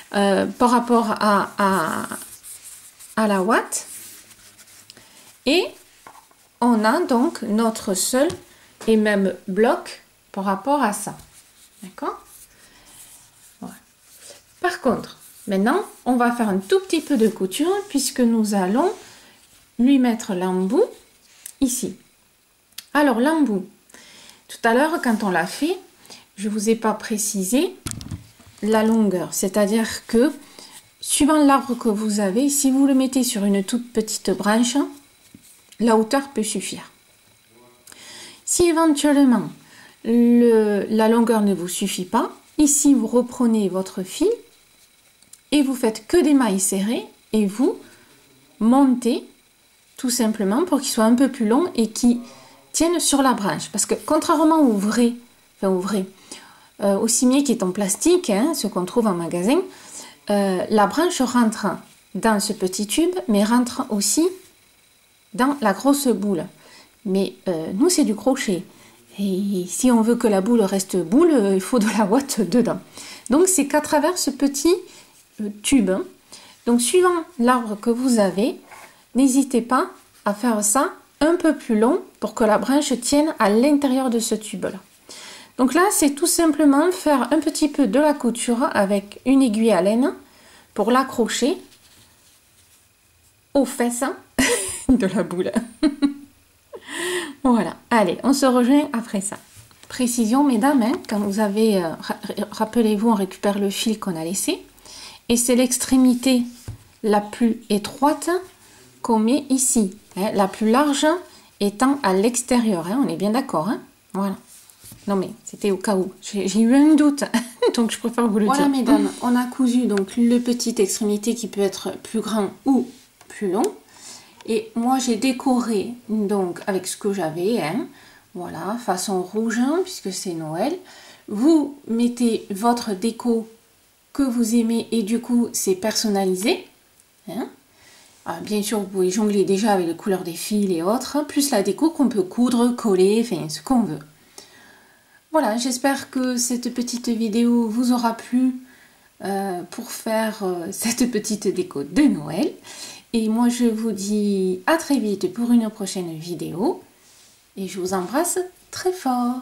Par rapport à la ouate. Et on a donc notre seul et même bloc par rapport à ça. D'accord? Voilà. Par contre, maintenant, on va faire un tout petit peu de couture puisque nous allons lui mettre l'embout ici. Alors, l'embout, tout à l'heure, quand on l'a fait, je ne vous ai pas précisé la longueur. C'est-à-dire que, suivant l'arbre que vous avez, si vous le mettez sur une toute petite branche, la hauteur peut suffire. Si éventuellement la longueur ne vous suffit pas, ici vous reprenez votre fil et vous faites que des mailles serrées et vous montez tout simplement pour qu'il soit un peu plus long et qu'il tienne sur la branche. Parce que contrairement au au cimier qui est en plastique, hein, ce qu'on trouve en magasin, la branche rentre dans ce petit tube mais rentre aussi dans la grosse boule. Mais nous, c'est du crochet. Et si on veut que la boule reste boule, il faut de la ouate dedans. Donc, c'est qu'à travers ce petit tube. Donc, suivant l'arbre que vous avez, n'hésitez pas à faire ça un peu plus long pour que la branche tienne à l'intérieur de ce tube-là. Donc là, c'est tout simplement faire un petit peu de la couture avec une aiguille à laine pour l'accrocher aux fesses de la boule. Voilà, allez, on se rejoint après ça. Précision, mesdames, hein, quand vous avez, rappelez-vous, on récupère le fil qu'on a laissé, et c'est l'extrémité la plus étroite qu'on met ici, hein, la plus large étant à l'extérieur, hein, on est bien d'accord, hein, voilà. Non mais c'était au cas où, j'ai eu un doute, donc je préfère vous le dire. Voilà, mesdames, on a cousu donc le petite extrémité qui peut être plus grand ou plus long. Et moi, j'ai décoré donc avec ce que j'avais, hein, voilà, façon rouge, hein, puisque c'est Noël. Vous mettez votre déco que vous aimez et du coup, c'est personnalisé. Hein. Alors, bien sûr, vous pouvez jongler déjà avec les couleurs des fils et autres, plus la déco qu'on peut coudre, coller, enfin, ce qu'on veut. Voilà, j'espère que cette petite vidéo vous aura plu pour faire cette petite déco de Noël. Et moi, je vous dis à très vite pour une prochaine vidéo. Et je vous embrasse très fort.